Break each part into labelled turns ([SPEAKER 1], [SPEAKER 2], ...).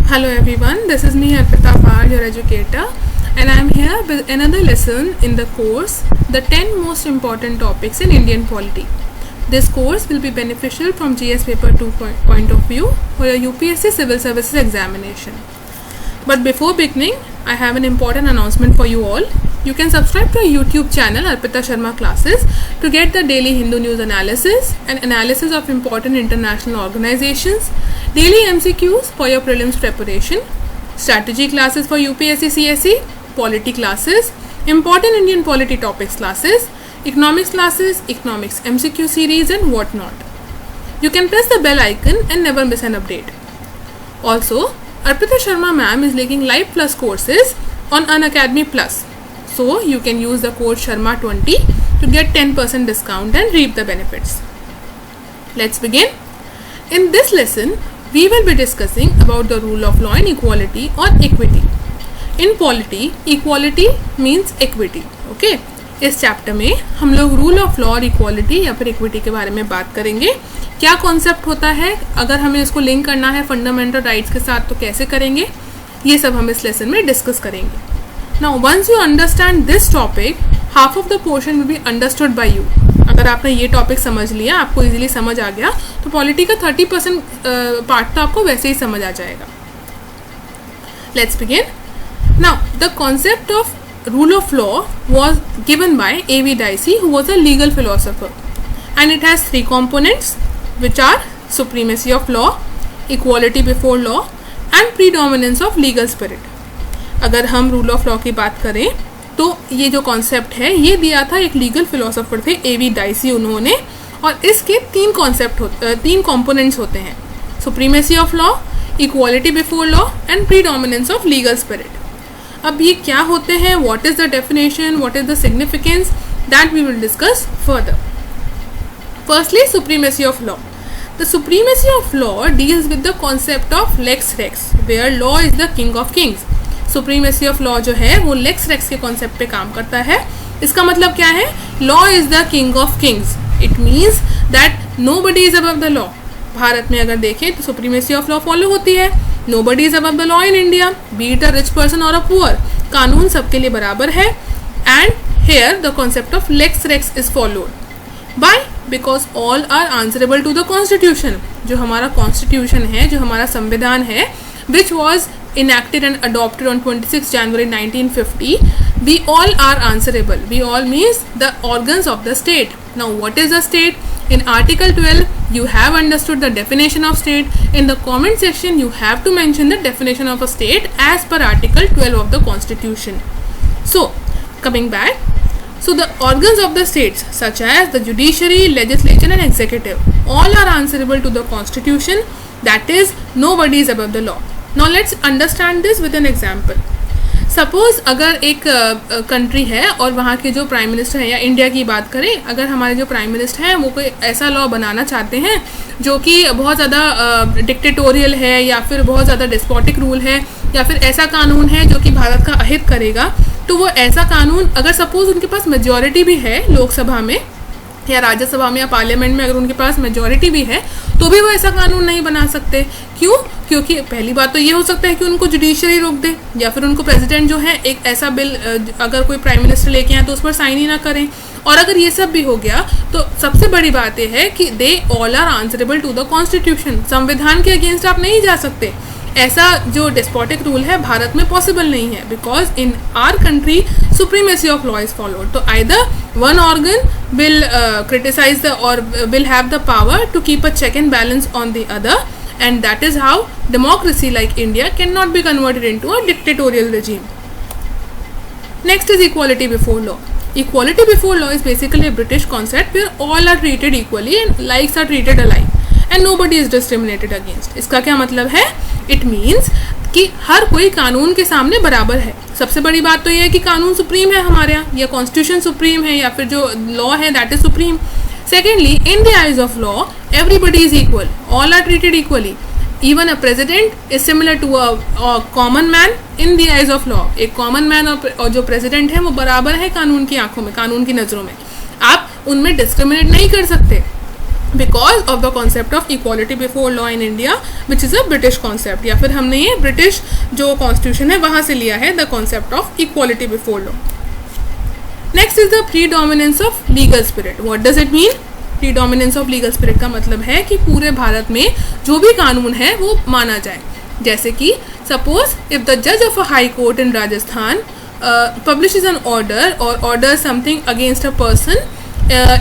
[SPEAKER 1] Hello everyone, this is me Arpita Par, your educator, and I am here with another lesson in the course, The 10 Most Important Topics in Indian Polity. This course will be beneficial from GS Paper 2 point of view for your UPSC Civil Services examination. But before beginning, I have an important announcement for you all. You can subscribe to our YouTube channel Arpita Sharma Classes to get the daily Hindu news analysis and analysis of important international organizations, daily MCQs for your prelims preparation, strategy classes for UPSC CSE, polity classes, important Indian polity topics classes, economics classes, economics MCQ series and whatnot. You can press the bell icon and never miss an update. Also, Arpita Sharma ma'am is making live plus courses on Unacademy Plus. So you can use the code SHARMA20 to get 10% discount and reap the benefits. Let's begin. In this lesson, we will be discussing about the rule of law and equality or equity. In polity, equality means equity. Okay? इस chapter में हम लोग rule of law और equality या फिर equity के बारे में बात करेंगे. क्या कॉन्सेप्ट होता है, अगर हमें इसको लिंक करना है फंडामेंटल राइट्स के साथ तो कैसे करेंगे, ये सब हम इस लेसन में डिस्कस करेंगे. Now once you understand this topic, half of the portion will be understood by you. अगर आपने ये टॉपिक समझ लिया, आपको इजीली समझ आ गया, तो पॉलिटी का 30% पार्ट तो आपको वैसे ही समझ आ जाएगा. Let's begin. Now the concept of rule of law was given by A.V. Dicey, who was a legal philosopher, and it has three components, which are supremacy of law, equality before law, and predominance of legal spirit. अगर हम rule of law की बात करें तो ये जो concept है ये दिया था एक लीगल फिलोसोफर थे A.V. Dicey उन्होंने, और इसके तीन कॉम्पोनेंट्स होते हैं: supremacy of law, equality before law and predominance of legal spirit. अब ये क्या होते हैं, what is the definition, what is the significance, that we will discuss further. Firstly, supremacy of law. The supremacy of law deals with the concept of lex rex, where law is the king of kings. Supremacy of law जो है वो lakes racks के concept पे काम करता है. इसका मतलब क्या है, law is the king of Kings. It means that nobody is above the law. Bharat में अगर देखें तो सुप्रीमेसी ऑफ लॉ फॉलो होती है. Nobody is above the law in India, be it a rich person or a poor. कानून सबके लिए बराबर है. And here the concept of lex rex is followed. Why? Because all are answerable to the constitution. जो हमारा constitution है, जो हमारा संविधान है, which was enacted and adopted on 26 January 1950, we all are answerable. We all means the organs of the state. Now what is a state? In Article 12, you have understood the definition of state. In the comment section, you have to mention the definition of a state as per Article 12 of the Constitution. So, coming back, so the organs of the states such as the judiciary, legislature and executive, all are answerable to the Constitution. That is, nobody is above the law. Now let's understand this with an example. Suppose अगर एक country है और वहाँ के जो prime minister है, या India की बात करें, अगर हमारे जो प्राइम मिनिस्टर हैं वो कोई ऐसा लॉ बनाना चाहते हैं जो कि बहुत ज़्यादा डिक्टेटोरियल है या फिर बहुत ज़्यादा डिस्पोटिक रूल है या फिर ऐसा कानून है जो कि भारत का अहित करेगा, तो वो ऐसा कानून अगर सपोज उनके पास मेजॉरिटी भी है लोकसभा में या राज्यसभा में या पार्लियामेंट में, अगर उनके पास मेजॉरिटी भी है तो भी वो ऐसा कानून नहीं बना सकते. क्यों? क्योंकि पहली बात तो ये हो सकता है कि उनको जुडिशरी रोक दे, या फिर उनको प्रेसिडेंट जो है एक ऐसा बिल अगर कोई प्राइम मिनिस्टर लेके आए तो उस पर साइन ही ना करें. और अगर ये सब भी हो गया तो सबसे बड़ी बात यह है कि they all are answerable to the constitution. संविधान के अगेंस्ट आप नहीं जा सकते. ऐसा जो डिस्पोटिक रूल है भारत में पॉसिबल नहीं है, because in our country supremacy of law is followed. तो either one organ will criticise the other will have the power to keep a check and balance on the other, and that is how democracy like India cannot be converted into a dictatorial regime. Next is equality before law. Equality before law is basically a British concept where all are treated equally and likes are treated alike and nobody is discriminated against. इसका क्या मतलब है? It means कि हर कोई कानून के सामने बराबर है. सबसे बड़ी बात तो ये है कि कानून सुप्रीम है हमारे यहाँ, या कॉन्स्टिट्यूशन सुप्रीम है, या फिर जो लॉ है that is supreme. Secondly, in the eyes of law, everybody is equal. All are treated equally. Even a president is similar to a common man in the eyes of law. एक common man और जो president है वो बराबर है कानून की आंखों में, कानून की नज़रों में. आप उनमें discriminate नहीं कर सकते. Because of the concept of equality before law in India which is a British concept, या फिर हमने ये ब्रिटिश जो कॉन्स्टिट्यूशन है वहाँ से लिया है the concept of equality before law. Next is the predominance of legal spirit. What does it mean? Predominance of legal spirit का मतलब है कि पूरे भारत में जो भी कानून है वो माना जाए. जैसे कि सपोज इफ द जज of a high court in Rajasthan publishes an order or orders something against a person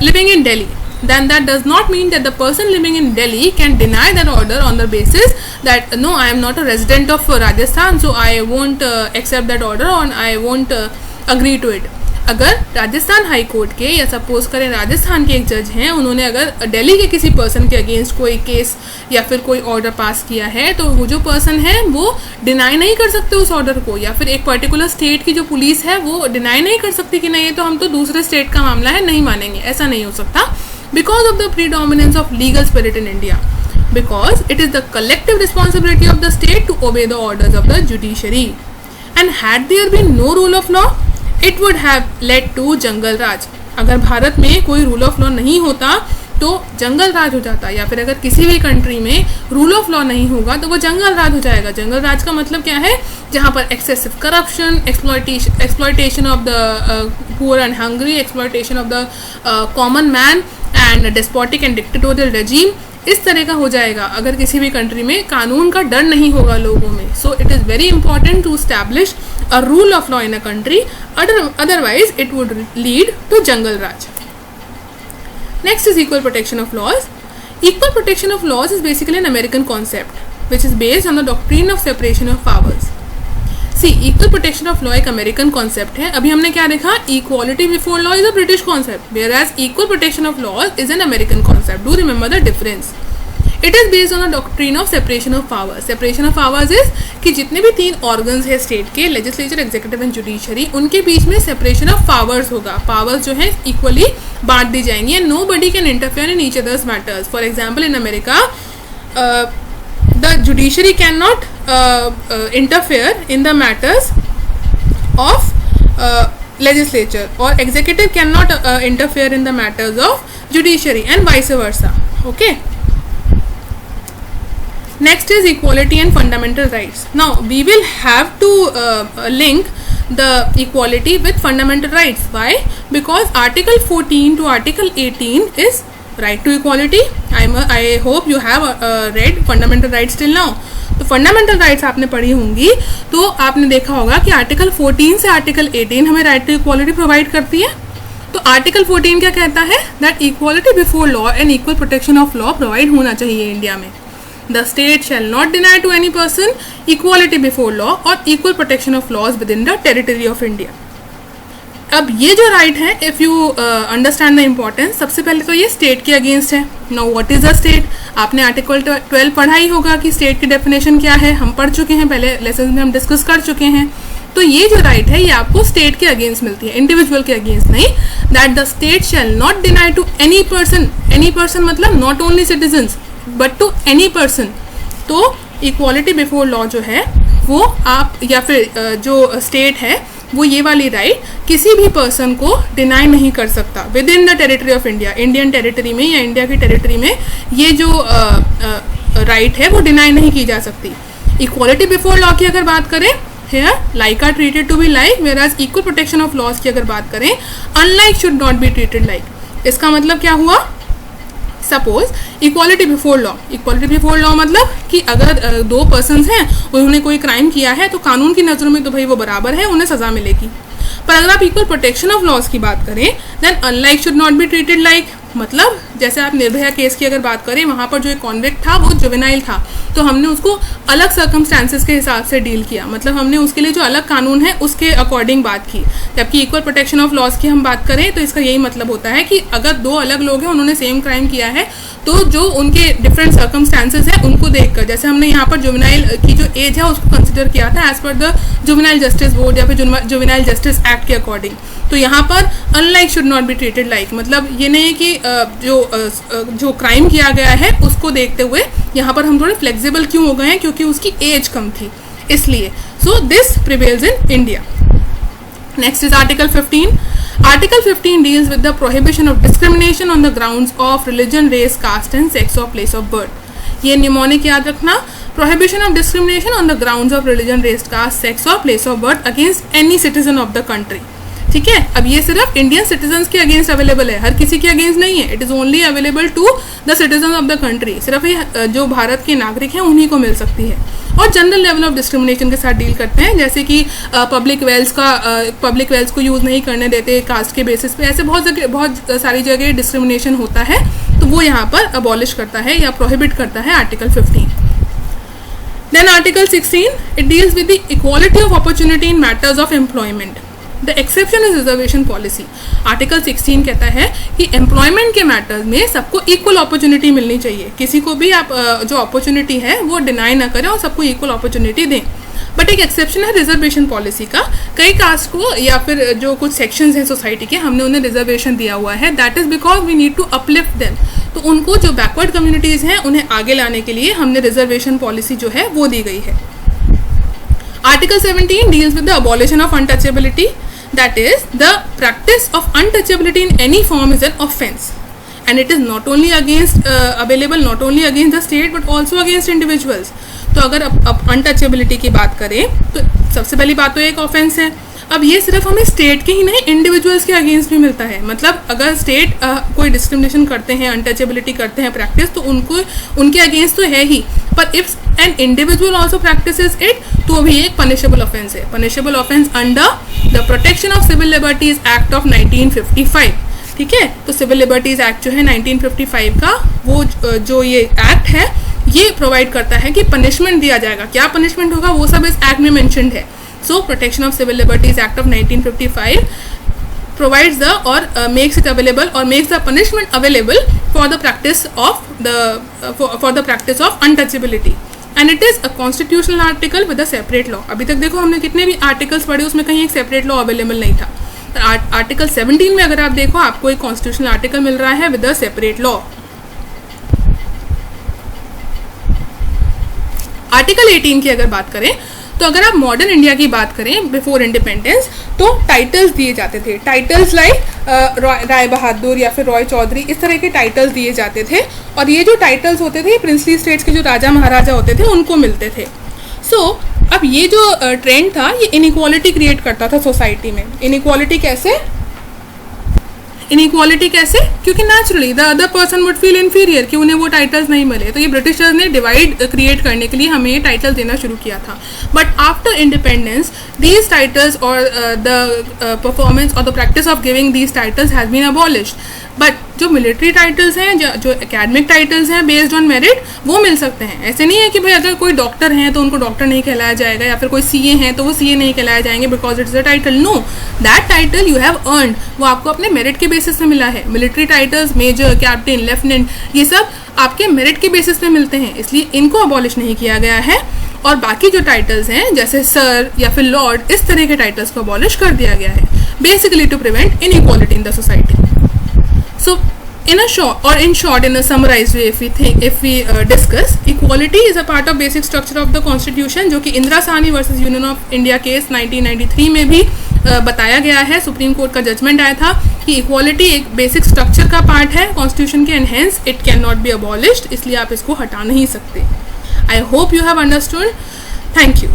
[SPEAKER 1] living in Delhi, then that does not mean that the person living in Delhi can deny that order on the basis that no, I am not a resident of Rajasthan, so I won't accept that order or I won't agree to it. अगर Rajasthan high court के या suppose करें राजस्थान के एक जज हैं, उन्होंने अगर दिल्ली के किसी पर्सन के अगेंस्ट कोई केस या फिर कोई ऑर्डर पास किया है, तो वो जो पर्सन है वो डिनाई नहीं कर सकते उस ऑर्डर को, या फिर एक पर्टिकुलर स्टेट की जो पुलिस है वो डिनाई नहीं कर सकती कि नहीं, तो हम तो दूसरे स्टेट का मामला है, नहीं मानेंगे. ऐसा नहीं हो सकता because of the predominance of legal spirit in India, because it is the collective responsibility of the state to obey the orders of the judiciary. And had there been no rule of law, it would have led to जंगल राज. अगर भारत में कोई rule of law नहीं होता तो जंगल राज हो जाता, या फिर अगर किसी भी कंट्री में रूल ऑफ लॉ नहीं होगा तो वो जंगल राज हो जाएगा. जंगल राज का मतलब क्या है? जहाँ पर excessive corruption, exploitation of the poor and hungry, exploitation of the common man and despotic and dictatorial regime, इस तरह का हो जाएगा अगर किसी भी कंट्री में कानून का डर नहीं होगा लोगों में. So it is very important to establish a rule of law in a country, otherwise it would lead to jungle raj. Next is equal protection of laws. Equal protection of laws is basically an American concept which is based on the doctrine of separation of powers. See, equal protection of law एक American concept है. अभी हमने क्या देखा? Equality before law is a British concept, where as equal protection of law is an American concept. Do remember the difference. It is based on the doctrine of separation of powers. Separation of powers is कि जितने भी 3 organs है state के, legislature, executive and judiciary, उनके बीच में separation of powers होगा. Powers जो है इक्वली बांट दी जाएंगी and nobody can interfere in each other's matters. For example in America the judiciary cannot interfere in the matters of legislature, or executive cannot interfere in the matters of judiciary, and vice versa. Okay. Next is equality and fundamental rights. Now we will have to link the equality with fundamental rights. Why? Because Article 14 to Article 18 is right to equality. I hope you have read fundamental rights till now. तो fundamental rights आपने पढ़ी होंगी, तो आपने देखा होगा कि article 14 से आर्टिकल 18 हमें राइट टू इक्वालिटी प्रोवाइड करती है. तो आर्टिकल 14 क्या कहता है? That equality before law and equal protection of law provide होना चाहिए इंडिया में. The state shall not deny to any person equality before law और equal protection of laws within the territory of India. अब ये जो right है, if you understand the importance, सबसे पहले तो ये स्टेट के अगेंस्ट है. Now what is a state? आपने आर्टिकल 12 पढ़ा ही होगा कि स्टेट की डेफिनेशन क्या है. हम पढ़ चुके हैं, पहले लेसन में हम डिस्कस कर चुके हैं. तो ये जो राइट है ये आपको स्टेट के अगेंस्ट मिलती है, इंडिविजुअल के अगेंस्ट नहीं. That the state shall not deny to any person. Any person मतलब not only citizens but to any person. तो इक्वालिटी बिफोर लॉ जो है वो आप, या फिर जो स्टेट है वो ये वाली राइट किसी भी पर्सन को डिनाई नहीं कर सकता with in the territory of India. Indian territory में या इंडिया की टेरिटरी में ये जो राइट है वो डिनाई नहीं की जा सकती. इक्वालिटी बिफोर लॉ की अगर बात करें, here like are treated to be like, whereas equal protection of laws की अगर बात करें, unlike should not be treated like. इसका मतलब क्या हुआ? Suppose equality before law. Equality before law मतलब कि अगर 2 पर्सन्स हैं, उन्होंने कोई क्राइम किया है, तो कानून की नज़रों में तो भाई वो बराबर है, उन्हें सज़ा मिलेगी. पर अगर आप इक्वल प्रोटेक्शन ऑफ लॉज की बात करें, then unlike should not be treated like. मतलब जैसे आप निर्भया केस की अगर बात करें, वहाँ पर जो एक कॉन्विक्ट था वो जुवेनाइल था, तो हमने उसको अलग सर्कमस्टांसेस के हिसाब से डील किया. मतलब हमने उसके लिए जो अलग कानून है उसके अकॉर्डिंग बात की. जबकि इक्वल प्रोटेक्शन ऑफ लॉज की हम बात करें तो इसका यही मतलब होता है कि अगर 2 अलग लोग हैं, उन्होंने सेम क्राइम किया है, तो जो उनके डिफरेंट सर्कमस्टांसेस हैं उनको देखकर, जैसे हमने यहाँ पर जुवेनाइल की जो एज है उसको कंसिडर किया था as per the juvenile justice board या फिर जुवेनाइल जस्टिस एक्ट के अकॉर्डिंग. तो यहाँ पर unlike should not be treated like मतलब ये नहीं है कि जो क्राइम किया गया है उसको देखते हुए यहाँ पर हम थोड़े फ्लेक्सिबल क्यों हो गए हैं, क्योंकि उसकी एज कम थी इसलिए. So this prevails in India. Next is article 15. Article 15 deals with the prohibition of discrimination on the grounds of religion, race, caste and sex or place of birth. ये निमोनिक याद रखना, prohibition of discrimination on the grounds of religion, race, caste, sex or place of birth against any citizen of the country. ठीक है, अब ये सिर्फ Indian citizens के against available है, हर किसी के अगेंस्ट नहीं है. It is only available to the citizen of the country. सिर्फ ये जो भारत के नागरिक हैं उन्हीं को मिल सकती है. और जनरल लेवल ऑफ डिस्क्रिमिनेशन के साथ डील करते हैं, जैसे कि पब्लिक वेल्स को यूज़ नहीं करने देते कास्ट के बेसिस पे. ऐसे बहुत सारी जगह डिस्क्रिमिनेशन होता है, तो वो यहाँ पर अबॉलिश करता है या प्रोहिबिट करता है article 15. Then article 16 it deals with the equality of opportunity in matters of employment. The exception is reservation policy. Article 16 कहता है कि एम्प्लॉयमेंट के मैटर्स में सबको इक्वल अपॉर्चुनिटी मिलनी चाहिए. किसी को भी आप जो अपॉर्चुनिटी है वो डिनाई ना करें और सबको इक्वल अपॉर्चुनिटी दें. बट एक एक्सेप्शन है रिजर्वेशन पॉलिसी का. कई कास्ट को या फिर जो कुछ सेक्शंस हैं सोसाइटी के, हमने उन्हें रिजर्वेशन दिया हुआ है. That is because we need to uplift them. तो उनको जो बैकवर्ड कम्युनिटीज़ हैं उन्हें आगे लाने के लिए हमने रिजर्वेशन पॉलिसी जो है वो दी गई है. Article 17 deals with the abolition of untouchability. That is, the practice of untouchability in any form is an offence, and it is not only available not only against the state but also against individuals. तो अगर अब untouchability की बात करें तो सबसे पहली बात तो एक ऑफेंस है. अब ये सिर्फ हमें स्टेट के ही नहीं, इंडिविजुअल्स के अगेंस्ट भी मिलता है. मतलब अगर स्टेट कोई डिस्क्रिमिनेशन करते हैं, अनटचेबिलिटी करते हैं प्रैक्टिस, तो उनके अगेंस्ट तो है ही, पर if an individual also practises it तो भी एक पनिशेबल ऑफेंस है. Punishable offence under the protection of civil liberties act of 1955. ठीक है, तो सिविल लिबर्टीज एक्ट जो है 1955 का, वो जो ये एक्ट है ये प्रोवाइड करता है कि पनिशमेंट दिया जाएगा. क्या पनिशमेंट होगा वो सब इस एक्ट में मेंशन्ड है. So Protection of Civil Liberties Act of 1955 provides the or makes it available or makes the punishment available for the practice of untouchability, and it is a constitutional article with a separate law. अभी तक देखो हमने कितने भी articles पढ़े, उसमें कहीं एक सेपरेट लॉ अवेलेबल नहीं था. आर्टिकल 17 में अगर आप देखो आपको एक कॉन्स्टिट्यूशनल आर्टिकल मिल रहा है with a separate law. Article 18 की अगर बात करें तो अगर आप मॉडर्न इंडिया की बात करें बिफोर इंडिपेंडेंस, तो टाइटल्स दिए जाते थे. टाइटल्स लाइक राय बहादुर या फिर रॉय चौधरी, इस तरह के टाइटल्स दिए जाते थे. और ये जो टाइटल्स होते थे प्रिंसली स्टेट्स के जो राजा महाराजा होते थे उनको मिलते थे. अब ये जो ट्रेंड था ये इनइक्वालिटी क्रिएट करता था सोसाइटी में. इनइक्वालिटी कैसे? क्योंकि naturally the other person would feel inferior कि उन्हें वो टाइटल्स नहीं मिले. तो ये ब्रिटिशर्स ने डिवाइड क्रिएट करने के लिए हमें ये टाइटल देना शुरू किया था. But after independence these titles और द परफॉर्मेंस और the practice of giving these titles has been abolished. But जो मिलिट्री टाइटल्स हैं, जो एकेडमिक टाइटल्स हैं बेस्ड ऑन मेरिट, वो मिल सकते हैं. ऐसे नहीं है कि भाई अगर कोई डॉक्टर हैं तो उनको डॉक्टर नहीं कहलाया जाएगा, या फिर कोई सीए हैं तो वो सीए नहीं कहलाया जाएंगे because it's a title. No, that title you have earned, वो आपको अपने मेरिट के बेसिस पे मिला है. Military titles major, captain, lieutenant, ये सब आपके मेरिट के बेसिस पे मिलते हैं, इसलिए इनको अबॉलिश नहीं किया गया है. और बाकी जो टाइटल्स हैं जैसे सर या फिर लॉर्ड, इस तरह के टाइटल्स को अबॉलिश कर दिया गया है, basically to prevent inequality in the society. So, in a summarized way, if we discuss, equality is a part of basic structure of the constitution, जो कि Indira Sahni versus union of India case 1993 में भी बताया गया है. सुप्रीम कोर्ट का judgement आया था कि इक्वालिटी एक बेसिक स्ट्रक्चर का पार्ट है कॉन्स्टिट्यूशन के, and hence it can not be abolished, इसलिए आप इसको हटा नहीं सकते. I hope you have understood. Thank you.